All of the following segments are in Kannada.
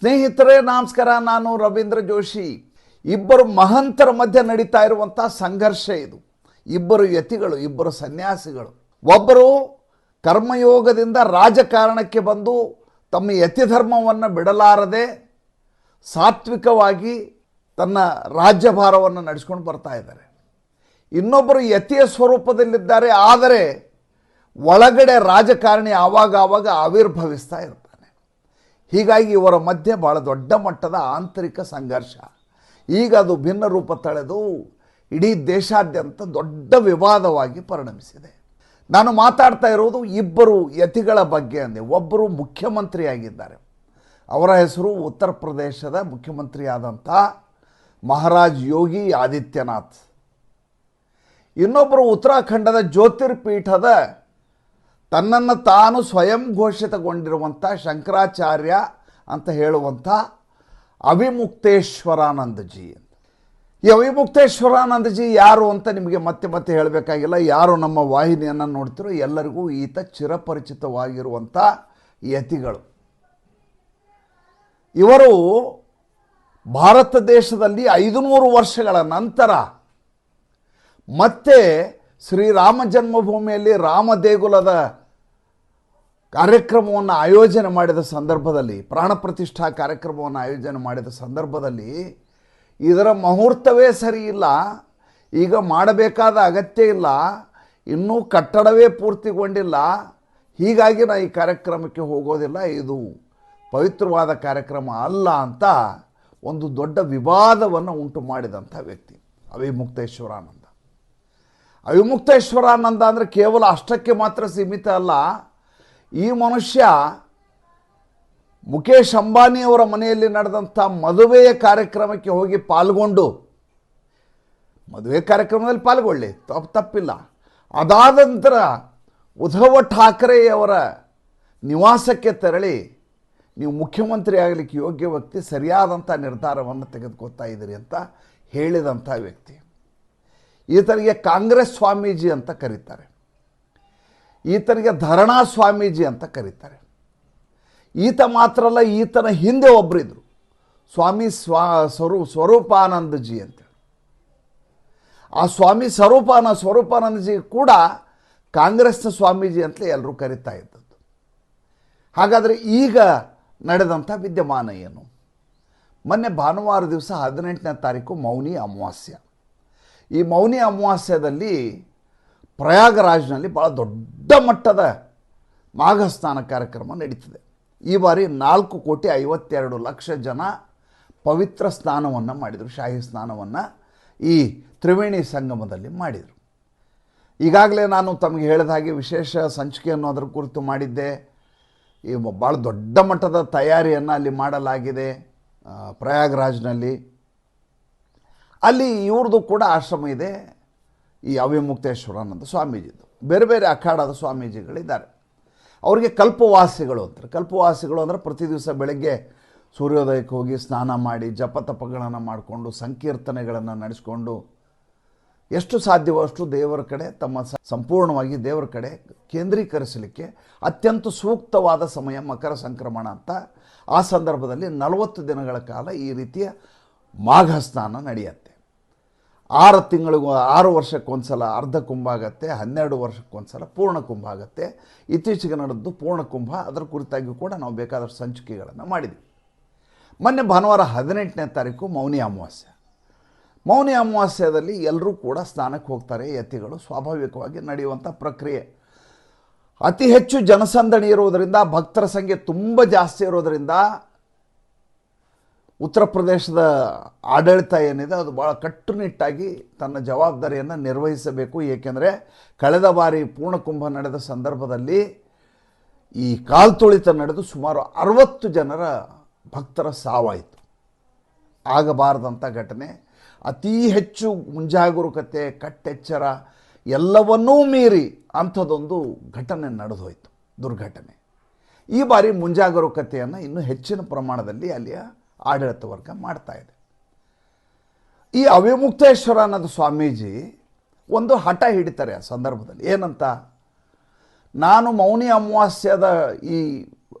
ಸ್ನೇಹಿತರೇ ನಮಸ್ಕಾರ. ನಾನು ರವೀಂದ್ರ ಜೋಶಿ. ಇಬ್ಬರು ಮಹಂತರ ಮಧ್ಯೆ ನಡೀತಾ ಇರುವಂಥ ಸಂಘರ್ಷ ಇದು. ಇಬ್ಬರು ಯತಿಗಳು, ಇಬ್ಬರು ಸನ್ಯಾಸಿಗಳು. ಒಬ್ಬರು ಕರ್ಮಯೋಗದಿಂದ ರಾಜಕಾರಣಕ್ಕೆ ಬಂದು ತಮ್ಮ ಯತಿ ಧರ್ಮವನ್ನು ಬಿಡಲಾರದೆ ಸಾತ್ವಿಕವಾಗಿ ತನ್ನ ರಾಜ್ಯಭಾರವನ್ನು ನಡೆಸ್ಕೊಂಡು ಬರ್ತಾ ಇದ್ದಾರೆ. ಇನ್ನೊಬ್ಬರು ಯತಿಯ ಸ್ವರೂಪದಲ್ಲಿದ್ದಾರೆ, ಆದರೆ ಒಳಗಡೆ ರಾಜಕಾರಣಿ ಆವಾಗ ಆವಿರ್ಭವಿಸ್ತಾ ಇರ್ತಾನೆ. ಹೀಗಾಗಿ ಇವರ ಮಧ್ಯೆ ಭಾಳ ದೊಡ್ಡ ಮಟ್ಟದ ಆಂತರಿಕ ಸಂಘರ್ಷ. ಈಗ ಅದು ಭಿನ್ನ ರೂಪ ತಳೆದು ಇಡೀ ದೇಶಾದ್ಯಂತ ದೊಡ್ಡ ವಿವಾದವಾಗಿ ಪರಿಣಮಿಸಿದೆ. ನಾನು ಮಾತಾಡ್ತಾ ಇರೋದು ಇಬ್ಬರು ಯತಿಗಳ ಬಗ್ಗೆ ಅಂದೆ. ಒಬ್ಬರು ಮುಖ್ಯಮಂತ್ರಿಯಾಗಿದ್ದಾರೆ. ಅವರ ಹೆಸರು ಉತ್ತರ ಪ್ರದೇಶದ ಮುಖ್ಯಮಂತ್ರಿಯಾದಂಥ ಮಹಾರಾಜ್ ಯೋಗಿ ಆದಿತ್ಯನಾಥ್. ಇನ್ನೊಬ್ಬರು ಉತ್ತರಾಖಂಡದ ಜ್ಯೋತಿರ್ಪೀಠದ ತನ್ನನ್ನು ತಾನು ಸ್ವಯಂ ಘೋಷಿತಗೊಂಡಿರುವಂಥ ಶಂಕರಾಚಾರ್ಯ ಅಂತ ಹೇಳುವಂಥ ಅವಿಮುಕ್ತೇಶ್ವರಾನಂದಜಿ ಅಂತ. ಈ ಅವಿಮುಕ್ತೇಶ್ವರಾನಂದಜಿ ಯಾರು ಅಂತ ನಿಮಗೆ ಮತ್ತೆ ಹೇಳಬೇಕಾಗಿಲ್ಲ. ಯಾರು ನಮ್ಮ ವಾಹಿನಿಯನ್ನು ನೋಡ್ತಿರೋ ಎಲ್ಲರಿಗೂ ಈತ ಚಿರಪರಿಚಿತವಾಗಿರುವಂಥ ಯತಿಗಳು. ಇವರು ಭಾರತ ದೇಶದಲ್ಲಿ 500 ವರ್ಷಗಳ ನಂತರ ಮತ್ತೆ ಶ್ರೀರಾಮ ಜನ್ಮಭೂಮಿಯಲ್ಲಿ ರಾಮ ದೇಗುಲದ ಕಾರ್ಯಕ್ರಮವನ್ನು ಆಯೋಜನೆ ಮಾಡಿದ ಸಂದರ್ಭದಲ್ಲಿ, ಪ್ರಾಣ ಪ್ರತಿಷ್ಠಾ ಕಾರ್ಯಕ್ರಮವನ್ನು ಆಯೋಜನೆ ಮಾಡಿದ ಸಂದರ್ಭದಲ್ಲಿ ಇದರ ಮುಹೂರ್ತವೇ ಸರಿ ಇಲ್ಲ, ಈಗ ಮಾಡಬೇಕಾದ ಅಗತ್ಯ ಇಲ್ಲ, ಇನ್ನೂ ಕಟ್ಟಡವೇ ಪೂರ್ತಿಗೊಂಡಿಲ್ಲ, ಹೀಗಾಗಿ ನಾನು ಈ ಕಾರ್ಯಕ್ರಮಕ್ಕೆ ಹೋಗೋದಿಲ್ಲ, ಇದು ಪವಿತ್ರವಾದ ಕಾರ್ಯಕ್ರಮ ಅಲ್ಲ ಅಂತ ಒಂದು ದೊಡ್ಡ ವಿವಾದವನ್ನು ಉಂಟು ಮಾಡಿದಂಥ ವ್ಯಕ್ತಿ ಅವಿಮುಕ್ತೇಶ್ವರಾನಂದ. ಅವಿಮುಕ್ತೇಶ್ವರಾನಂದ ಅಂದರೆ ಕೇವಲ ಅಷ್ಟಕ್ಕೆ ಮಾತ್ರ ಸೀಮಿತ ಅಲ್ಲ. ಈ ಮನುಷ್ಯ ಮುಖೇಶ್ ಅಂಬಾನಿಯವರ ಮನೆಯಲ್ಲಿ ನಡೆದಂಥ ಮದುವೆಯ ಕಾರ್ಯಕ್ರಮಕ್ಕೆ ಹೋಗಿ ಪಾಲ್ಗೊಂಡು, ಮದುವೆ ಕಾರ್ಯಕ್ರಮದಲ್ಲಿ ಪಾಲ್ಗೊಳ್ಳಿ, ತಪ್ಪಿಲ್ಲ, ಅದಾದ ನಂತರ ಉದ್ಧವ್ ಠಾಕ್ರೆಯವರ ನಿವಾಸಕ್ಕೆ ತೆರಳಿ ನೀವು ಮುಖ್ಯಮಂತ್ರಿ ಆಗಲಿಕ್ಕೆ ಯೋಗ್ಯ ವ್ಯಕ್ತಿ, ಸರಿಯಾದಂಥ ನಿರ್ಧಾರವನ್ನು ತೆಗೆದುಕೊಳ್ತಾ ಇದ್ದೀರಿ ಅಂತ ಹೇಳಿದಂಥ ವ್ಯಕ್ತಿ. ಈತನಿಗೆ ಕಾಂಗ್ರೆಸ್ ಸ್ವಾಮೀಜಿ ಅಂತ ಕರೀತಾರೆ, ಈತನಿಗೆ ಧರಣಾ ಸ್ವಾಮೀಜಿ ಅಂತ ಕರೀತಾರೆ. ಈತ ಮಾತ್ರ ಅಲ್ಲ, ಈತನ ಹಿಂದೆ ಒಬ್ಬರಿದ್ದರು, ಸ್ವಾಮಿ ಸ್ವರೂಪಾನಂದಜಿ ಅಂತ. ಆ ಸ್ವಾಮಿ ಸ್ವರೂಪಾನಂದಜಿ ಕೂಡ ಕಾಂಗ್ರೆಸ್ನ ಸ್ವಾಮೀಜಿ ಅಂತಲೇ ಎಲ್ಲರೂ ಕರೀತಾ ಇದ್ದದ್ದು. ಹಾಗಾದರೆ ಈಗ ನಡೆದಂಥ ವಿದ್ಯಮಾನ ಏನು? ಮೊನ್ನೆ ಭಾನುವಾರ ದಿವಸ 18ನೇ ತಾರೀಕು ಮೌನಿ ಅಮಾವಾಸ್ಯ. ಈ ಮೌನಿ ಅಮಾವಾಸ್ಯದಲ್ಲಿ ಪ್ರಯಾಗರಾಜ್ನಲ್ಲಿ ಭಾಳ ದೊಡ್ಡ ಮಟ್ಟದ ಮಾಘ ಸ್ನಾನ ಕಾರ್ಯಕ್ರಮ ನಡೀತದೆ. ಈ ಬಾರಿ 4,52,00,000 ಜನ ಪವಿತ್ರ ಸ್ನಾನವನ್ನು ಮಾಡಿದರು, ಶಾಹಿ ಸ್ನಾನವನ್ನು ಈ ತ್ರಿವೇಣಿ ಸಂಗಮದಲ್ಲಿ ಮಾಡಿದರು. ಈಗಾಗಲೇ ನಾನು ತಮಗೆ ಹೇಳಿದ ಹಾಗೆ ವಿಶೇಷ ಸಂಚಿಕೆಯನ್ನು ಅದರ ಕುರಿತು ಮಾಡಿದ್ದೆ. ಈ ಭಾಳ ದೊಡ್ಡ ಮಟ್ಟದ ತಯಾರಿಯನ್ನು ಅಲ್ಲಿ ಮಾಡಲಾಗಿದೆ ಪ್ರಯಾಗರಾಜ್ನಲ್ಲಿ. ಅಲ್ಲಿ ಇವ್ರದ್ದು ಕೂಡ ಆಶ್ರಮ ಇದೆ, ಈ ಅವಿಮುಕ್ತೇಶ್ವರಾನಂದ ಸ್ವಾಮೀಜಿದು. ಬೇರೆ ಬೇರೆ ಅಖಾಡದ ಸ್ವಾಮೀಜಿಗಳಿದ್ದಾರೆ. ಅವರಿಗೆ ಕಲ್ಪವಾಸಿಗಳು ಅಂತಾರೆ. ಕಲ್ಪವಾಸಿಗಳು ಅಂದರೆ ಪ್ರತಿ ದಿವಸ ಬೆಳಗ್ಗೆ ಸೂರ್ಯೋದಯಕ್ಕೆ ಹೋಗಿ ಸ್ನಾನ ಮಾಡಿ ಜಪತಪಗಳನ್ನು ಮಾಡಿಕೊಂಡು ಸಂಕೀರ್ತನೆಗಳನ್ನು ನಡೆಸ್ಕೊಂಡು ಎಷ್ಟು ಸಾಧ್ಯವೋ ಅಷ್ಟು ದೇವರ ಕಡೆ ತಮ್ಮ ಸಂಪೂರ್ಣವಾಗಿ ದೇವರ ಕಡೆ ಕೇಂದ್ರೀಕರಿಸಲಿಕ್ಕೆ ಅತ್ಯಂತ ಸೂಕ್ತವಾದ ಸಮಯ ಮಕರ ಸಂಕ್ರಮಣ ಅಂತ. ಆ ಸಂದರ್ಭದಲ್ಲಿ 40 ದಿನಗಳ ಕಾಲ ಈ ರೀತಿಯ ಮಾಘ ಸ್ನಾನ ನಡೆಯುತ್ತೆ. 6 ವರ್ಷಕ್ಕೊಂದು ಸಲ ಅರ್ಧ ಕುಂಭ ಆಗುತ್ತೆ, 12 ವರ್ಷಕ್ಕೊಂದು ಸಲ ಪೂರ್ಣ ಕುಂಭ ಆಗುತ್ತೆ. ಇತ್ತೀಚೆಗೆ ನಡೆದು ಪೂರ್ಣ ಕುಂಭ, ಅದರ ಕುರಿತಾಗಿ ಕೂಡ ನಾವು ಬೇಕಾದಷ್ಟು ಸಂಚಿಕೆಗಳನ್ನು ಮಾಡಿದ್ವಿ. ಮೊನ್ನೆ ಭಾನುವಾರ 18ನೇ ತಾರೀಕು ಮೌನಿ ಅಮಾವಾಸ್ಯೆ. ಮೌನಿ ಅಮಾವಾಸ್ಯದಲ್ಲಿ ಎಲ್ಲರೂ ಕೂಡ ಸ್ನಾನಕ್ಕೆ ಹೋಗ್ತಾರೆ ಯತಿಗಳು, ಸ್ವಾಭಾವಿಕವಾಗಿ ನಡೆಯುವಂಥ ಪ್ರಕ್ರಿಯೆ. ಅತಿ ಹೆಚ್ಚು ಜನಸಂದಣಿ ಇರೋದರಿಂದ, ಭಕ್ತರ ಸಂಖ್ಯೆ ತುಂಬ ಜಾಸ್ತಿ ಇರೋದರಿಂದ ಉತ್ತರ ಪ್ರದೇಶದ ಆಡಳಿತ ಏನಿದೆ ಅದು ಭಾಳ ಕಟ್ಟುನಿಟ್ಟಾಗಿ ತನ್ನ ಜವಾಬ್ದಾರಿಯನ್ನು ನಿರ್ವಹಿಸಬೇಕು. ಏಕೆಂದರೆ ಕಳೆದ ಬಾರಿ ಪೂರ್ಣಕುಂಭ ನಡೆದ ಸಂದರ್ಭದಲ್ಲಿ ಈ ಕಾಲ್ತುಳಿತ ನಡೆದು ಸುಮಾರು 60 ಜನರ ಭಕ್ತರ ಸಾವಾಯಿತು. ಆಗಬಾರದಂಥ ಘಟನೆ. ಅತೀ ಹೆಚ್ಚು ಮುಂಜಾಗರೂಕತೆ, ಕಟ್ಟೆಚ್ಚರ ಎಲ್ಲವನ್ನೂ ಮೀರಿ ಅಂಥದ್ದೊಂದು ಘಟನೆ ನಡೆದೋಯ್ತು, ದುರ್ಘಟನೆ. ಈ ಬಾರಿ ಮುಂಜಾಗರೂಕತೆಯನ್ನು ಇನ್ನೂ ಹೆಚ್ಚಿನ ಪ್ರಮಾಣದಲ್ಲಿ ಅಲ್ಲಿಯ ಆಡಳಿತ ವರ್ಗ ಮಾಡ್ತಾ ಇದೆ. ಈ ಅವಿಮುಕ್ತೇಶ್ವರಾನಂದ ಸ್ವಾಮೀಜಿ ಒಂದು ಹಠ ಹಿಡಿತಾರೆ ಆ ಸಂದರ್ಭದಲ್ಲಿ. ಏನಂತ, ನಾನು ಮೌನಿ ಅಮಾವಾಸ್ಯದ ಈ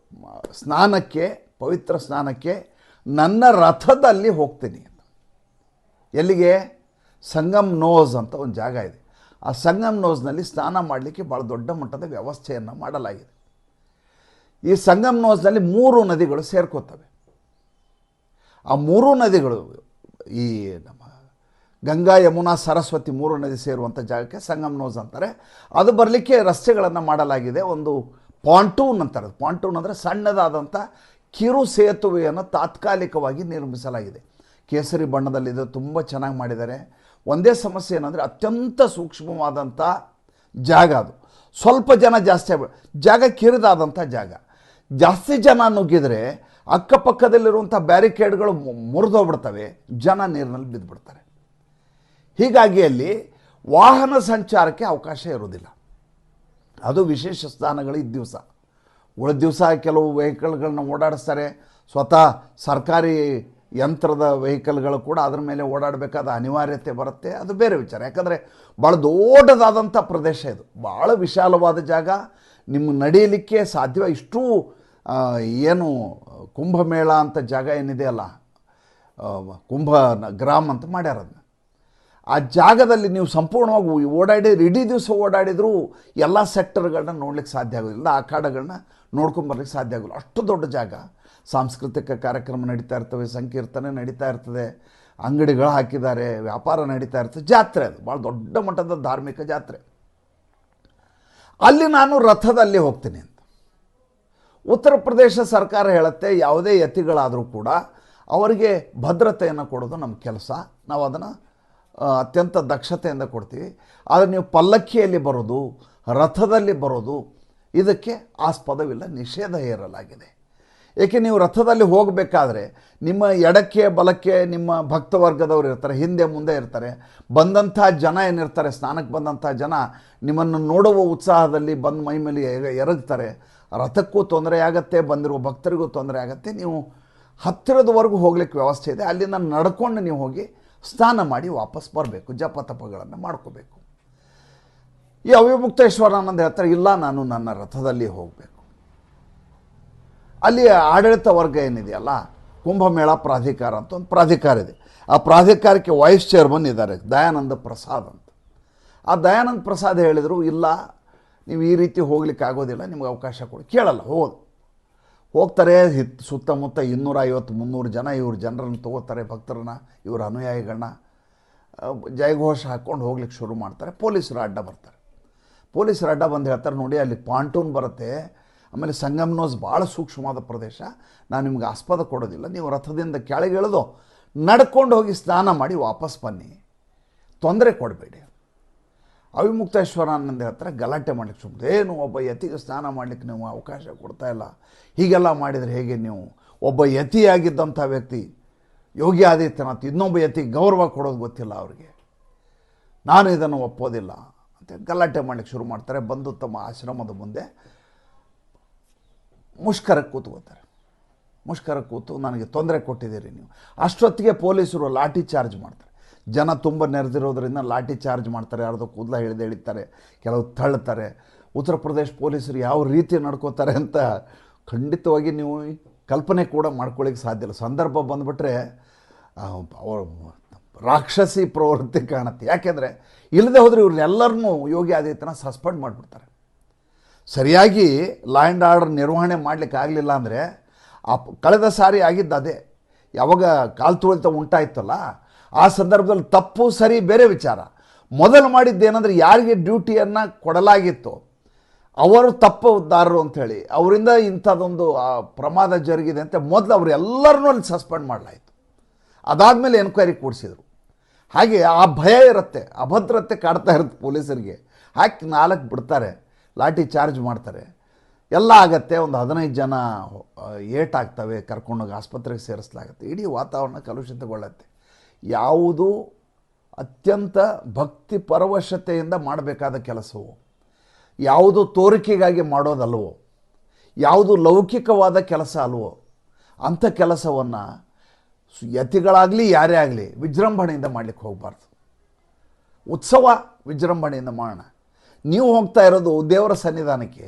ಸ್ನಾನಕ್ಕೆ, ಪವಿತ್ರ ಸ್ನಾನಕ್ಕೆ ನನ್ನ ರಥದಲ್ಲಿ ಹೋಗ್ತೀನಿ. ಎಲ್ಲಿಗೆ? ಸಂಗಮ್ ನೋಸ್ ಅಂತ ಒಂದು ಜಾಗ ಇದೆ. ಆ ಸಂಗಮ್ ನೋಸ್ನಲ್ಲಿ ಸ್ನಾನ ಮಾಡಲಿಕ್ಕೆ ಭಾಳ ದೊಡ್ಡ ಮಟ್ಟದ ವ್ಯವಸ್ಥೆಯನ್ನು ಮಾಡಲಾಗಿದೆ. ಈ ಸಂಗಮ್ ನೋಸ್ನಲ್ಲಿ 3 ನದಿಗಳು ಸೇರ್ಕೋತವೆ. ಆ 3 ನದಿಗಳು ಈ ನಮ್ಮ ಗಂಗಾ, ಯಮುನಾ, ಸರಸ್ವತಿ 3 ನದಿ ಸೇರುವಂಥ ಜಾಗಕ್ಕೆ ಸಂಗಮ್ ನೋಸ್ ಅಂತಾರೆ. ಅದು ಬರಲಿಕ್ಕೆ ರಸ್ತೆಗಳನ್ನು ಮಾಡಲಾಗಿದೆ. ಒಂದು ಪಾಂಟೂನ್ ಅಂತಾರೆ. ಪಾಂಟೂನ್ ಅಂದರೆ ಸಣ್ಣದಾದಂಥ ಕಿರು ಸೇತುವೆಯನ್ನು ತಾತ್ಕಾಲಿಕವಾಗಿ ನಿರ್ಮಿಸಲಾಗಿದೆ. ಕೇಸರಿ ಬಣ್ಣದಲ್ಲಿದೆ, ತುಂಬ ಚೆನ್ನಾಗಿ ಮಾಡಿದ್ದಾರೆ. ಒಂದೇ ಸಮಸ್ಯೆ ಏನಂದರೆ ಅತ್ಯಂತ ಸೂಕ್ಷ್ಮವಾದಂಥ ಜಾಗ ಅದು. ಸ್ವಲ್ಪ ಜನ ಜಾಸ್ತಿ ಜಾಗ ಕಿರಿದಾದಂಥ ಜಾಗ. ಜಾಸ್ತಿ ಜನ ನುಗ್ಗಿದರೆ ಅಕ್ಕಪಕ್ಕದಲ್ಲಿರುವಂಥ ಬ್ಯಾರಿಕೇಡ್ಗಳು ಮುರಿದೋಗ್ಬಿಡ್ತವೆ, ಜನ ನೀರಿನಲ್ಲಿ ಬಿದ್ದುಬಿಡ್ತಾರೆ. ಹೀಗಾಗಿ ಅಲ್ಲಿ ವಾಹನ ಸಂಚಾರಕ್ಕೆ ಅವಕಾಶ ಇರೋದಿಲ್ಲ. ಅದು ವಿಶೇಷ ಸ್ಥಾನಗಳು ಇದ್ದ ದಿವಸ. ಉಳಿದ ದಿವಸ ಕೆಲವು ವೆಹಿಕಲ್ಗಳನ್ನ ಓಡಾಡಿಸ್ತಾರೆ. ಸ್ವತಃ ಸರ್ಕಾರಿ ಯಂತ್ರದ ವೆಹಿಕಲ್ಗಳು ಕೂಡ ಅದರ ಮೇಲೆ ಓಡಾಡಬೇಕಾದ ಅನಿವಾರ್ಯತೆ ಬರುತ್ತೆ. ಅದು ಬೇರೆ ವಿಚಾರ. ಯಾಕಂದರೆ ಭಾಳ ದೊಡ್ಡದಾದಂಥ ಪ್ರದೇಶ ಇದು, ಭಾಳ ವಿಶಾಲವಾದ ಜಾಗ. ನಿಮ್ಮ ನಡೆಯಲಿಕ್ಕೆ ಸಾಧ್ಯ. ಇಷ್ಟೂ ಏನು ಕುಂಭಮೇಳ ಅಂತ ಜಾಗ ಏನಿದೆಯಲ್ಲ, ಕುಂಭ ಗ್ರಾಮ್ ಅಂತ ಮಾಡ್ಯಾರ ಅದನ್ನ. ಆ ಜಾಗದಲ್ಲಿ ನೀವು ಸಂಪೂರ್ಣವಾಗಿ ಓಡಾಡಿದ್ರೆ, ಇಡೀ ದಿವಸ ಓಡಾಡಿದರೂ ಎಲ್ಲ ಸೆಕ್ಟರ್ಗಳನ್ನ ನೋಡ್ಲಿಕ್ಕೆ ಸಾಧ್ಯ ಆಗೋದಿಲ್ಲ, ಅಖಾಡಗಳನ್ನ ನೋಡ್ಕೊಂಬರ್ಲಿಕ್ಕೆ ಸಾಧ್ಯ ಆಗೋಲ್ಲ. ಅಷ್ಟು ದೊಡ್ಡ ಜಾಗ. ಸಾಂಸ್ಕೃತಿಕ ಕಾರ್ಯಕ್ರಮ ನಡೀತಾ ಇರ್ತವೆ, ಸಂಕೀರ್ತನೆ ನಡೀತಾ ಇರ್ತದೆ, ಅಂಗಡಿಗಳು ಹಾಕಿದ್ದಾರೆ, ವ್ಯಾಪಾರ ನಡೀತಾ ಇರ್ತದೆ. ಜಾತ್ರೆ ಅದು ಭಾಳ ದೊಡ್ಡ ಮಟ್ಟದ ಧಾರ್ಮಿಕ ಜಾತ್ರೆ. ಅಲ್ಲಿ ನಾನು ರಥದಲ್ಲಿ ಹೋಗ್ತೀನಿ ಅಂತ. ಉತ್ತರ ಪ್ರದೇಶ ಸರ್ಕಾರ ಹೇಳುತ್ತೆ, ಯಾವುದೇ ಯತಿಗಳಾದರೂ ಕೂಡ ಅವರಿಗೆ ಭದ್ರತೆಯನ್ನು ಕೊಡೋದು ನಮ್ಮ ಕೆಲಸ, ನಾವು ಅದನ್ನು ಅತ್ಯಂತ ದಕ್ಷತೆಯಿಂದ ಕೊಡ್ತೀವಿ. ಆದರೆ ನೀವು ಪಲ್ಲಕ್ಕಿಯಲ್ಲಿ ಬರೋದು, ರಥದಲ್ಲಿ ಬರೋದು, ಇದಕ್ಕೆ ಆಸ್ಪದವಿಲ್ಲ, ನಿಷೇಧ ಹೇರಲಾಗಿದೆ. ಏಕೆ, ನೀವು ರಥದಲ್ಲಿ ಹೋಗಬೇಕಾದ್ರೆ ನಿಮ್ಮ ಎಡಕ್ಕೆ ಬಲಕ್ಕೆ ನಿಮ್ಮ ಭಕ್ತವರ್ಗದವರು ಇರ್ತಾರೆ, ಹಿಂದೆ ಮುಂದೆ ಇರ್ತಾರೆ. ಬಂದಂಥ ಜನ ಏನಿರ್ತಾರೆ, ಸ್ನಾನಕ್ಕೆ ಬಂದಂಥ ಜನ ನಿಮ್ಮನ್ನು ನೋಡುವ ಉತ್ಸಾಹದಲ್ಲಿ ಬಂದು ಮೈ ಮೇಲೆ ಎರಗ್ತಾರೆ. ರಥಕ್ಕೂ ತೊಂದರೆ ಆಗುತ್ತೆ, ಬಂದಿರುವ ಭಕ್ತರಿಗೂ ತೊಂದರೆ ಆಗುತ್ತೆ. ನೀವು ಹತ್ತಿರದವರೆಗೂ ಹೋಗ್ಲಿಕ್ಕೆ ವ್ಯವಸ್ಥೆ ಇದೆ. ಅಲ್ಲಿಂದ ನಡ್ಕೊಂಡು ನೀವು ಹೋಗಿ ಸ್ನಾನ ಮಾಡಿ ವಾಪಸ್ ಬರಬೇಕು, ಜಪ ತಪಗಳನ್ನು ಮಾಡ್ಕೋಬೇಕು. ಈ ಅವಿಮುಕ್ತೇಶ್ವರಾನಂದ ಹೇಳ್ತಾರೆ, ಇಲ್ಲ, ನಾನು ನನ್ನ ರಥದಲ್ಲಿ ಹೋಗಬೇಕು. ಅಲ್ಲಿ ಆಡಳಿತ ವರ್ಗ ಏನಿದೆಯಲ್ಲ, ಕುಂಭಮೇಳ ಪ್ರಾಧಿಕಾರ ಅಂತ ಒಂದು ಪ್ರಾಧಿಕಾರ ಇದೆ. ಆ ಪ್ರಾಧಿಕಾರಕ್ಕೆ ವೈಸ್ ಚೇರ್ಮನ್ ಇದ್ದಾರೆ, ದಯಾನಂದ ಪ್ರಸಾದ್ ಅಂತ. ಆ ದಯಾನಂದ ಪ್ರಸಾದ್ ಹೇಳಿದರು, ಇಲ್ಲ, ನೀವು ಈ ರೀತಿ ಹೋಗ್ಲಿಕ್ಕೆ ಆಗೋದಿಲ್ಲ, ನಿಮ್ಗೆ ಅವಕಾಶ ಕೊಡಿ. ಕೇಳಲ್ಲ, ಹೋಗ್ತಾರೆ. ಸುತ್ತಮುತ್ತ 250-300 ಜನ ಇವ್ರ ಜನರನ್ನು ತಗೋತಾರೆ, ಭಕ್ತರನ್ನ, ಇವ್ರ ಅನುಯಾಯಿಗಳನ್ನ ಜಯಘೋಷ ಹಾಕ್ಕೊಂಡು ಹೋಗ್ಲಿಕ್ಕೆ ಶುರು ಮಾಡ್ತಾರೆ. ಪೊಲೀಸರು ಅಡ್ಡ ಬರ್ತಾರೆ. ಪೊಲೀಸರು ಅಡ್ಡ ಬಂದು ಹೇಳ್ತಾರೆ, ನೋಡಿ ಅಲ್ಲಿ ಪಾಂಟೂನ್ ಬರುತ್ತೆ, ಆಮೇಲೆ ಸಂಗಮ್ ನೋಸ್ ಭಾಳ ಸೂಕ್ಷ್ಮವಾದ ಪ್ರದೇಶ, ನಾನು ನಿಮ್ಗೆ ಆಸ್ಪದ ಕೊಡೋದಿಲ್ಲ, ನೀವು ರಥದಿಂದ ಕೆಳಗೆ ಇಳಿದು ನಡ್ಕೊಂಡು ಹೋಗಿ ಸ್ನಾನ ಮಾಡಿ ವಾಪಸ್ ಬನ್ನಿ, ತೊಂದರೆ ಕೊಡಬೇಡಿ. ಅವಿಮುಕ್ತೇಶ್ವರಾನಂದ ಹೇಳ್ತಾರೆ, ಗಲಾಟೆ ಮಾಡಲಿಕ್ಕೆ ಸುಮ್ಮನೆ, ಏನು ಒಬ್ಬ ಯತಿಗೆ ಸ್ನಾನ ಮಾಡಲಿಕ್ಕೆ ನೀವು ಅವಕಾಶ ಕೊಡ್ತಾ ಇಲ್ಲ, ಹೀಗೆಲ್ಲ ಮಾಡಿದರೆ ಹೇಗೆ? ನೀವು ಒಬ್ಬ ಯತಿಯಾಗಿದ್ದಂಥ ವ್ಯಕ್ತಿ ಯೋಗಿ ಆದಿತ್ಯನಾಥ್ ಇನ್ನೊಬ್ಬ ಯತಿಗೆ ಗೌರವ ಕೊಡೋದು ಗೊತ್ತಿಲ್ಲ ಅವ್ರಿಗೆ, ನಾನು ಇದನ್ನು ಒಪ್ಪೋದಿಲ್ಲ ಅಂತ ಗಲಾಟೆ ಮಾಡಲಿಕ್ಕೆ ಶುರು ಮಾಡ್ತಾರೆ. ಬಂದು ತಮ್ಮ ಆಶ್ರಮದ ಮುಂದೆ ಮುಷ್ಕರಕ್ಕೆ ಕೂತ್ಕೋತಾರೆ. ಮುಷ್ಕರಕ್ಕೆ ಕೂತು, ನನಗೆ ತೊಂದರೆ ಕೊಟ್ಟಿದ್ದೀರಿ ನೀವು. ಅಷ್ಟೊತ್ತಿಗೆ ಪೊಲೀಸರು ಲಾಠಿ ಚಾರ್ಜ್ ಮಾಡ್ತಾರೆ. ಜನ ತುಂಬ ನೆರೆದಿರೋದ್ರಿಂದ ಲಾಠಿ ಚಾರ್ಜ್ ಮಾಡ್ತಾರೆ. ಯಾರ್ದೋ ಕೂದಲ ಎಳಿತಾರೆ, ಕೆಲವು ತಳ್ಳುತ್ತಾರೆ. ಉತ್ತರ ಪ್ರದೇಶ ಪೊಲೀಸರು ಯಾವ ರೀತಿ ನಡ್ಕೋತಾರೆ ಅಂತ ಖಂಡಿತವಾಗಿ ನೀವು ಕಲ್ಪನೆ ಕೂಡ ಮಾಡ್ಕೊಳ್ಳಿಕ್ಕೆ ಸಾಧ್ಯ ಇಲ್ಲ. ಸಂದರ್ಭ ಬಂದುಬಿಟ್ರೆ ಅವ್ರ ರಾಕ್ಷಸಿ ಪ್ರವೃತ್ತಿ ಕಾಣುತ್ತೆ. ಯಾಕೆಂದರೆ ಇಲ್ಲದೆ ಹೋದರೆ ಇವ್ರನ್ನೆಲ್ಲರನ್ನೂ ಯೋಗಿ ಆದಿತ್ಯನಾಥ್ ಸಸ್ಪೆಂಡ್ ಮಾಡಿಬಿಡ್ತಾರೆ. ಸರಿಯಾಗಿ ಲಾ ಆ್ಯಂಡ್ ಆರ್ಡರ್ ನಿರ್ವಹಣೆ ಮಾಡಲಿಕ್ಕೆ ಆಗಲಿಲ್ಲ ಅಂದರೆ, ಕಳೆದ ಸಾರಿ ಆಗಿದ್ದು ಅದೇ, ಯಾವಾಗ ಕಾಲು ತುಳಿತ ಉಂಟಾಯ್ತಲ್ಲ, ಆ ಸಂದರ್ಭದಲ್ಲಿ ತಪ್ಪು ಸರಿ ಬೇರೆ ವಿಚಾರ. ಮೊದಲು ಮಾಡಿದ್ದೇನೆಂದರೆ, ಯಾರಿಗೆ ಡ್ಯೂಟಿಯನ್ನು ಕೊಡಲಾಗಿತ್ತು ಅವರು ತಪ್ಪುದಾರರು ಅಂಥೇಳಿ, ಅವರಿಂದ ಇಂಥದ್ದೊಂದು ಪ್ರಮಾದ ಜರುಗಿದೆ ಅಂತ ಮೊದಲು ಅವರೆಲ್ಲರನ್ನೂ ಅಲ್ಲಿ ಸಸ್ಪೆಂಡ್ ಮಾಡಲಾಯಿತು. ಅದಾದಮೇಲೆ ಎನ್ಕ್ವೈರಿ ಕೂಡಿಸಿದರು. ಹಾಗೆ ಆ ಭಯ ಇರುತ್ತೆ, ಅಭದ್ರತೆ ಕಾಡ್ತಾ ಇರುತ್ತೆ ಪೊಲೀಸರಿಗೆ. ಹಾಕಿ 4 ಬಿಡ್ತಾರೆ, ಲಾಠಿ ಚಾರ್ಜ್ ಮಾಡ್ತಾರೆ, ಎಲ್ಲ ಆಗತ್ತೆ. ಒಂದು 15 ಜನ ಏಟಾಗ್ತವೆ, ಕರ್ಕೊಂಡೋಗಿ ಆಸ್ಪತ್ರೆಗೆ ಸೇರಿಸಲಾಗುತ್ತೆ. ಇಡೀ ವಾತಾವರಣ ಕಲುಷಿತಗೊಳ್ಳುತ್ತೆ. ಯಾವುದು ಅತ್ಯಂತ ಭಕ್ತಿ ಪರವಶತೆಯಿಂದ ಮಾಡಬೇಕಾದ ಕೆಲಸವೋ, ಯಾವುದು ತೋರಿಕೆಗಾಗಿ ಮಾಡೋದಲ್ವೋ, ಯಾವುದು ಲೌಕಿಕವಾದ ಕೆಲಸ ಅಲ್ವೋ, ಅಂಥ ಕೆಲಸವನ್ನು ಯತಿಗಳಾಗಲಿ ಯಾರೇ ಆಗಲಿ ವಿಜೃಂಭಣೆಯಿಂದ ಮಾಡಲಿಕ್ಕೆ ಹೋಗಬಾರ್ದು. ಉತ್ಸವ ವಿಜೃಂಭಣೆಯಿಂದ ಮಾಡೋಣ. ನೀವು ಹೋಗ್ತಾ ಇರೋದು ದೇವರ ಸನ್ನಿಧಾನಕ್ಕೆ,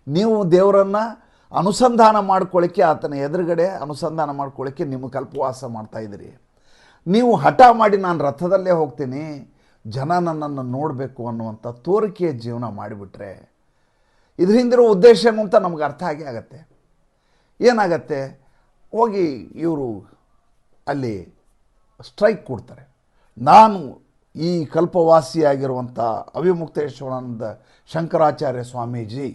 ನೀವು ದೇವರನ್ನು ಅನುಸಂಧಾನ ಮಾಡ್ಕೊಳ್ಳಿಕ್ಕೆ, ಆತನ ಎದುರುಗಡೆ ಅನುಸಂಧಾನ ಮಾಡ್ಕೊಳ್ಳಿಕ್ಕೆ ನಿಮ್ಮ ಕಲ್ಪವಾಸ ಮಾಡ್ತಾಯಿದ್ದೀರಿ. ನೀವು ಹಠ ಮಾಡಿ ನಾನು ರಥದಲ್ಲೇ ಹೋಗ್ತೀನಿ, ಜನ ನನ್ನನ್ನು ನೋಡಬೇಕು ಅನ್ನುವಂಥ ತೋರಿಕೆಯ ಜೀವನ ಮಾಡಿಬಿಟ್ರೆ ಇದ್ರ ಹಿಂದಿರೋ ಉದ್ದೇಶ ಏನು ಅಂತ ನಮ್ಗೆ ಅರ್ಥ ಆಗೇ ಆಗತ್ತೆ. ಏನಾಗತ್ತೆ, ಹೋಗಿ ಇವರು ಅಲ್ಲಿ ಸ್ಟ್ರೈಕ್ ಕೊಡ್ತಾರೆ. ನಾನು ಈ ಕಲ್ಪವಾಸಿಯಾಗಿರುವಂಥ ಅವಿಮುಕ್ತೇಶ್ವರಾನಂದ ಶಂಕರಾಚಾರ್ಯ ಸ್ವಾಮೀಜಿ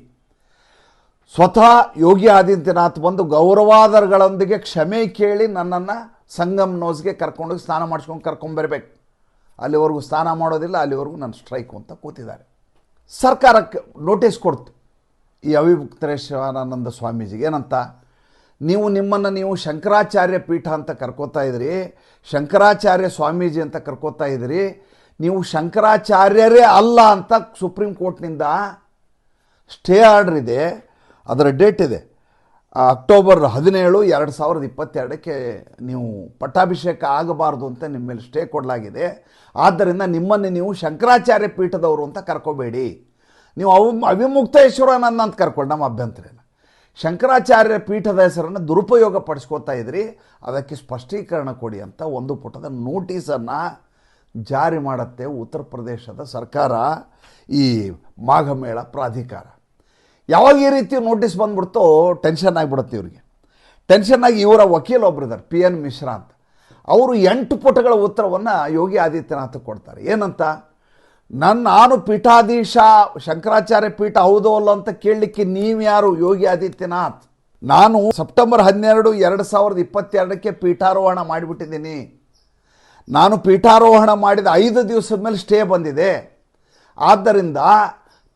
ಸ್ವತಃ ಯೋಗಿ ಆದಿತ್ಯನಾಥ್ ಬಂದು ಗೌರವಾದರಗಳೊಂದಿಗೆ ಕ್ಷಮೆ ಕೇಳಿ ನನ್ನನ್ನು ಸಂಗಮ್ ನೋಸ್ಗೆ ಕರ್ಕೊಂಡೋಗಿ ಸ್ನಾನ ಮಾಡಿಸ್ಕೊಂಡು ಕರ್ಕೊಂಬರ್ಬೇಕು. ಅಲ್ಲಿವರೆಗೂ ಸ್ನಾನ ಮಾಡೋದಿಲ್ಲ, ಅಲ್ಲಿವರೆಗೂ ನಾನು ಸ್ಟ್ರೈಕು ಅಂತ ಕೂತಿದ್ದಾರೆ. ಸರ್ಕಾರಕ್ಕೆ ನೋಟಿಸ್ ಕೊಡ್ತು ಈ ಅವಿಮುಕ್ತೇಶ್ವರಾನಂದ ಸ್ವಾಮೀಜಿಗೆ. ಏನಂತ, ನೀವು ಶಂಕರಾಚಾರ್ಯ ಪೀಠ ಅಂತ ಕರ್ಕೋತಾ ಇದ್ರಿ, ಶಂಕರಾಚಾರ್ಯ ಸ್ವಾಮೀಜಿ ಅಂತ ಕರ್ಕೋತಾ ಇದ್ರಿ, ನೀವು ಶಂಕರಾಚಾರ್ಯರೇ ಅಲ್ಲ ಅಂತ ಸುಪ್ರೀಂ ಕೋರ್ಟ್ನಿಂದ ಸ್ಟೇ ಆರ್ಡರ್ ಇದೆ. ಅದರ ಡೇಟ್ ಇದೆ ಅಕ್ಟೋಬರ್ 17, 2022 ನೀವು ಪಟ್ಟಾಭಿಷೇಕ ಆಗಬಾರ್ದು ಅಂತ ನಿಮ್ಮ ಮೇಲೆ ಸ್ಟೇ ಕೊಡಲಾಗಿದೆ. ಆದ್ದರಿಂದ ನಿಮ್ಮನ್ನು ನೀವು ಶಂಕರಾಚಾರ್ಯ ಪೀಠದವರು ಅಂತ ಕರ್ಕೋಬೇಡಿ, ನೀವು ಅವಿಮುಕ್ತೇಶ್ವರಾನಂದ ಅಂತ ಕರ್ಕೊಂಡು ನಮ್ಮ ಅಭ್ಯಂತರ ಇಲ್ಲ. ಶಂಕರಾಚಾರ್ಯ ಪೀಠದ ಹೆಸರನ್ನು ದುರುಪಯೋಗ ಪಡಿಸ್ಕೋತಾ ಇದ್ರಿ, ಅದಕ್ಕೆ ಸ್ಪಷ್ಟೀಕರಣ ಕೊಡಿ ಅಂತ ಒಂದು ಪುಟದ ನೋಟಿಸನ್ನು ಜಾರಿ ಮಾಡುತ್ತೆ ಉತ್ತರ ಪ್ರದೇಶದ ಸರ್ಕಾರ, ಈ ಮಾಘಮೇಳ ಪ್ರಾಧಿಕಾರ. ಯಾವಾಗ ಈ ರೀತಿ ನೋಟಿಸ್ ಬಂದ್ಬಿಡ್ತೋ ಟೆನ್ಷನ್ ಆಗಿಬಿಡುತ್ತೆ ಇವ್ರಿಗೆ. ಟೆನ್ಷನ್ ಆಗಿ ಇವರ ವಕೀಲ ಒಬ್ಬರಿದ್ದಾರೆ PN ಮಿಶ್ರಾ ಅಂತ, ಅವರು 8 ಪುಟಗಳ ಉತ್ತರವನ್ನು ಯೋಗಿ ಆದಿತ್ಯನಾಥ್ ಕೊಡ್ತಾರೆ. ಏನಂತ, ನಾನು ಪೀಠಾಧೀಶ ಶಂಕರಾಚಾರ್ಯ ಪೀಠ ಹೌದೋ ಅಲ್ಲ ಅಂತ ಕೇಳಲಿಕ್ಕೆ ನೀವು ಯಾರು ಯೋಗಿ ಆದಿತ್ಯನಾಥ್? ನಾನು ಸೆಪ್ಟೆಂಬರ್ 12, 2022 ಪೀಠಾರೋಹಣ ಮಾಡಿಬಿಟ್ಟಿದ್ದೀನಿ. ನಾನು ಪೀಠಾರೋಹಣ ಮಾಡಿದ 5 ದಿವಸದ ಮೇಲೆ ಸ್ಟೇ ಬಂದಿದೆ. ಆದ್ದರಿಂದ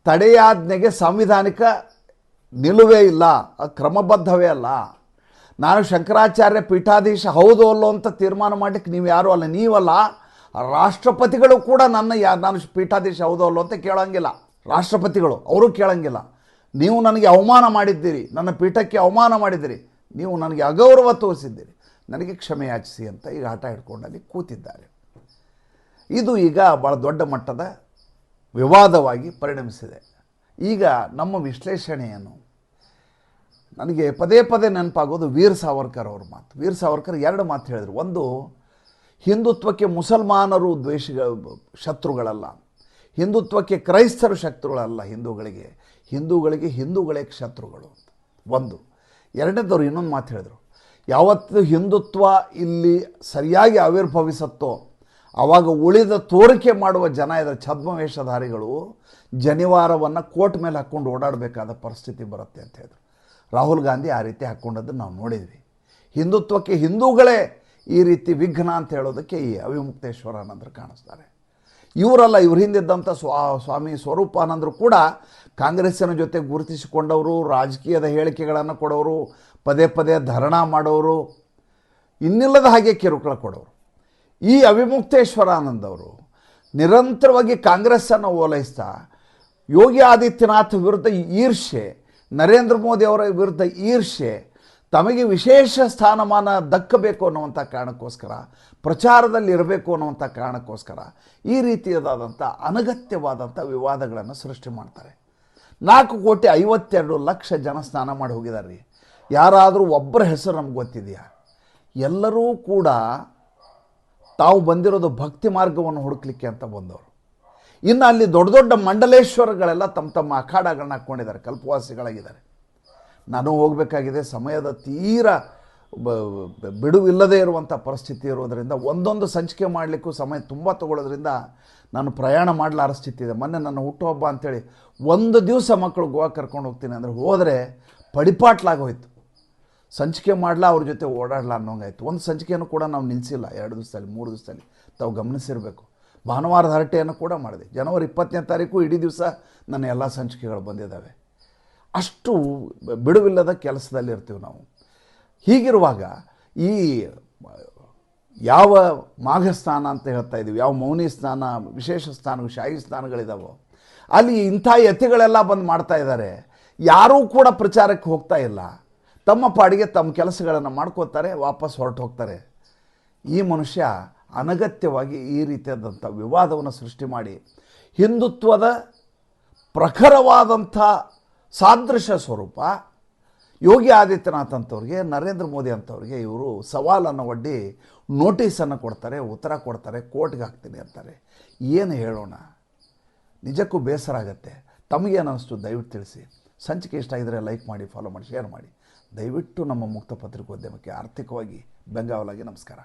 ತಡೆಯಾಜ್ಞೆಗೆ ಸಾಂವಿಧಾನಿಕ ನಿಲುವೇ ಇಲ್ಲ, ಕ್ರಮಬದ್ಧವೇ ಅಲ್ಲ. ನಾನು ಶಂಕರಾಚಾರ್ಯ ಪೀಠಾಧೀಶ ಹೌದು ಅಲ್ಲೋ ಅಂತ ತೀರ್ಮಾನ ಮಾಡಲಿಕ್ಕೆ ನೀವು ಯಾರೂ ಅಲ್ಲ, ನೀವಲ್ಲ, ರಾಷ್ಟ್ರಪತಿಗಳು ಕೂಡ ನಾನು ಪೀಠಾಧೀಶ ಹೌದು ಅಲ್ಲೋ ಅಂತ ಕೇಳೋಂಗಿಲ್ಲ. ರಾಷ್ಟ್ರಪತಿಗಳು ಅವರು ಕೇಳೋಂಗಿಲ್ಲ. ನೀವು ನನಗೆ ಅವಮಾನ ಮಾಡಿದ್ದೀರಿ, ನನ್ನ ಪೀಠಕ್ಕೆ ಅವಮಾನ ಮಾಡಿದ್ದೀರಿ, ನೀವು ನನಗೆ ಅಗೌರವ ತೋರಿಸಿದ್ದೀರಿ, ನನಗೆ ಕ್ಷಮೆ ಯಾಚಿಸಿ ಅಂತ ಈಗ ಹಠ ಹಿಡ್ಕೊಂಡಲ್ಲಿ ಕೂತಿದ್ದಾರೆ. ಇದು ಈಗ ಭಾಳ ದೊಡ್ಡ ಮಟ್ಟದ ವಿವಾದವಾಗಿ ಪರಿಣಮಿಸಿದೆ. ಈಗ ನಮ್ಮ ವಿಶ್ಲೇಷಣೆ ಏನು, ನನಗೆ ಪದೇ ಪದೇ ನೆನಪಾಗೋದು ವೀರ್ ಸಾವರ್ಕರ್ ಅವ್ರ ಮಾತು. ವೀರ್ ಸಾವರ್ಕರ್ 2 ಮಾತು ಹೇಳಿದರು. ಒಂದು, ಹಿಂದುತ್ವಕ್ಕೆ ಮುಸಲ್ಮಾನರು ಶತ್ರುಗಳಲ್ಲ, ಹಿಂದುತ್ವಕ್ಕೆ ಕ್ರೈಸ್ತರು ಶತ್ರುಗಳಲ್ಲ, ಹಿಂದೂಗಳಿಗೆ ಹಿಂದೂಗಳೇ ಶತ್ರುಗಳು ಅಂತ ಒಂದು. ಎರಡನೇದವ್ರು ಇನ್ನೊಂದು ಮಾತು ಹೇಳಿದರು, ಯಾವತ್ತು ಹಿಂದುತ್ವ ಇಲ್ಲಿ ಸರಿಯಾಗಿ ಆವಿರ್ಭವಿಸುತ್ತೋ ಆವಾಗ ಉಳಿದ ತೋರಿಕೆ ಮಾಡುವ ಜನ ಇದರ ಛದ್ಮವೇಷಧಾರಿಗಳು ಜನಿವಾರವನ್ನು ಕೋಟ್ ಮೇಲೆ ಹಾಕ್ಕೊಂಡು ಓಡಾಡಬೇಕಾದ ಪರಿಸ್ಥಿತಿ ಬರುತ್ತೆ ಅಂತ ಹೇಳಿದ್ರು. ರಾಹುಲ್ ಗಾಂಧಿ ಆ ರೀತಿ ಹಾಕ್ಕೊಂಡದ್ದು ನಾವು ನೋಡಿದ್ವಿ. ಹಿಂದುತ್ವಕ್ಕೆ ಹಿಂದೂಗಳೇ ಈ ರೀತಿ ವಿಘ್ನ ಅಂತ ಹೇಳೋದಕ್ಕೆ ಈ ಅವಿಮುಕ್ತೇಶ್ವರಾನಂದರು ಕಾಣಿಸ್ತಾರೆ. ಇವರಲ್ಲ, ಇವ್ರ ಹಿಂದಿದ್ದಂಥ ಸ್ವಾಮಿ ಸ್ವರೂಪಾನಂದರು ಕೂಡ ಕಾಂಗ್ರೆಸ್ಸಿನ ಜೊತೆ ಗುರುತಿಸಿಕೊಂಡವರು, ರಾಜಕೀಯದ ಹೇಳಿಕೆಗಳನ್ನು ಕೊಡೋರು, ಪದೇ ಪದೇ ಧರಣ ಮಾಡೋರು, ಇನ್ನಿಲ್ಲದ ಹಾಗೆ ಕಿರುಕುಳ ಕೊಡೋರು. ಈ ಅವಿಮುಕ್ತೇಶ್ವರಾನಂದವರು ನಿರಂತರವಾಗಿ ಕಾಂಗ್ರೆಸ್ಸನ್ನು ಓಲೈಸ್ತಾ ಯೋಗಿ ಆದಿತ್ಯನಾಥ್ ವಿರುದ್ಧ ಈರ್ಷೆ, ನರೇಂದ್ರ ಮೋದಿ ಅವರ ವಿರುದ್ಧ ಈರ್ಷೆ, ತಮಗೆ ವಿಶೇಷ ಸ್ಥಾನಮಾನ ದಕ್ಕಬೇಕು ಅನ್ನುವಂಥ ಕಾರಣಕ್ಕೋಸ್ಕರ, ಪ್ರಚಾರದಲ್ಲಿ ಇರಬೇಕು ಅನ್ನುವಂಥ ಕಾರಣಕ್ಕೋಸ್ಕರ ಈ ರೀತಿಯಾದಂಥ ಅನಗತ್ಯವಾದಂಥ ವಿವಾದಗಳನ್ನು ಸೃಷ್ಟಿ ಮಾಡ್ತಾರೆ. 4,52,00,000 ಜನ ಸ್ನಾನ ಮಾಡಿ ಹೋಗಿದ್ದಾರೆ ರೀ. ಯಾರಾದರೂ ಒಬ್ಬರ ಹೆಸರು ನಮ್ಗೆ ಗೊತ್ತಿದೆಯಾ? ಎಲ್ಲರೂ ಕೂಡ ತಾವು ಬಂದಿರೋದು ಭಕ್ತಿ ಮಾರ್ಗವನ್ನು ಹುಡುಕ್ಲಿಕ್ಕೆ ಅಂತ ಬಂದವರು. ಇನ್ನು ಅಲ್ಲಿ ದೊಡ್ಡ ದೊಡ್ಡ ಮಂಡಲೇಶ್ವರಗಳೆಲ್ಲ ತಮ್ಮ ಅಖಾಡಗಳನ್ನ ಹಾಕ್ಕೊಂಡಿದ್ದಾರೆ, ಕಲ್ಪವಾಸಿಗಳಾಗಿದ್ದಾರೆ. ನಾನು ಹೋಗಬೇಕಾಗಿದೆ, ಸಮಯದ ತೀರ ಬಿಡುವಿಲ್ಲದೇ ಇರುವಂಥ ಪರಿಸ್ಥಿತಿ ಇರೋದರಿಂದ, ಒಂದೊಂದು ಸಂಚಿಕೆ ಮಾಡಲಿಕ್ಕೂ ಸಮಯ ತುಂಬ ತಗೊಳ್ಳೋದ್ರಿಂದ ನಾನು ಪ್ರಯಾಣ ಮಾಡಲಾರ ಸ್ಥಿತಿ ಇದೆ. ಮೊನ್ನೆ ನನ್ನ ಹುಟ್ಟುಹಬ್ಬ ಅಂಥೇಳಿ 1 ದಿವಸ ಮಕ್ಕಳು ಗೋವಾ ಕರ್ಕೊಂಡು ಹೋಗ್ತೀನಿ ಅಂದರೆ ಹೋದರೆ ಪಡಿಪಾಟ್ಲಾಗೋಯ್ತು. ಸಂಚಿಕೆ ಮಾಡಲ, ಅವ್ರ ಜೊತೆ ಓಡಾಡಲ ಅನ್ನೋಂಗಾಯ್ತು. ಒಂದು ಸಂಚಿಕೆಯನ್ನು ಕೂಡ ನಾವು ನಿಲ್ಲಿಸಿಲ್ಲ, 2 ದಿವಸದಲ್ಲಿ 3 ದಿವಸದಲ್ಲಿ. ತಾವು ಗಮನಿಸಿರಬೇಕು. ಭಾನುವಾರದ ಹರಟೆಯನ್ನು ಕೂಡ ಮಾಡಿದೆ. ಜನವರಿ 20ನೇ ತಾರೀಕು ಇಡೀ ದಿವಸ ನನ್ನ ಎಲ್ಲ ಸಂಚಿಕೆಗಳು ಬಂದಿದ್ದಾವೆ. ಅಷ್ಟು ಬಿಡುವಿಲ್ಲದ ಕೆಲಸದಲ್ಲಿರ್ತೀವಿ ನಾವು. ಹೀಗಿರುವಾಗ ಈ ಯಾವ ಮಾಘಸ್ನಾನ ಅಂತ ಹೇಳ್ತಾ ಇದ್ದೀವಿ, ಯಾವ ಮೌನಿ ಸ್ನಾನ, ವಿಶೇಷ ಸ್ನಾನ, ಶಾಹಿ ಸ್ನಾನಗಳಿದ್ದಾವೋ ಅಲ್ಲಿ ಇಂಥ ಯತಿಗಳೆಲ್ಲ ಬಂದು ಮಾಡ್ತಾ ಇದ್ದಾರೆ. ಯಾರೂ ಕೂಡ ಪ್ರಚಾರಕ್ಕೆ ಹೋಗ್ತಾ ಇಲ್ಲ, ತಮ್ಮ ಪಾಡಿಗೆ ತಮ್ಮ ಕೆಲಸಗಳನ್ನು ಮಾಡ್ಕೋತಾರೆ, ವಾಪಸ್ ಹೊರಟು ಹೋಗ್ತಾರೆ. ಈ ಮನುಷ್ಯ ಅನಗತ್ಯವಾಗಿ ಈ ರೀತಿಯಾದಂಥ ವಿವಾದವನ್ನು ಸೃಷ್ಟಿ ಮಾಡಿ ಹಿಂದುತ್ವದ ಪ್ರಖರವಾದಂಥ ಸಾದೃಶ್ಯ ಸ್ವರೂಪ ಯೋಗಿ ಆದಿತ್ಯನಾಥ್ ಅಂತವ್ರಿಗೆ, ನರೇಂದ್ರ ಮೋದಿ ಅಂಥವ್ರಿಗೆ ಇವರು ಸವಾಲನ್ನು ಒಡ್ಡಿ ನೋಟಿಸನ್ನು ಕೊಡ್ತಾರೆ, ಉತ್ತರ ಕೊಡ್ತಾರೆ, ಕೋರ್ಟ್ಗೆ ಹಾಕ್ತೀನಿ ಅಂತಾರೆ. ಏನು ಹೇಳೋಣ? ನಿಜಕ್ಕೂ ಬೇಸರ ಆಗುತ್ತೆ. ತಮಗೇನು ಅನ್ನಿಸ್ತು ದಯವಿಟ್ಟು ತಿಳಿಸಿ. ಸಂಚಿಕೆ ಇಷ್ಟ ಆಗಿದರೆ ಲೈಕ್ ಮಾಡಿ, ಫಾಲೋ ಮಾಡಿ, ಶೇರ್ ಮಾಡಿ. ದಯವಿಟ್ಟು ನಮ್ಮ ಮುಕ್ತ ಪತ್ರಿಕೋದ್ಯಮಕ್ಕೆ ಆರ್ಥಿಕವಾಗಿ ಬೆಂಗಾವಲಾಗಿ ನಮಸ್ಕಾರ.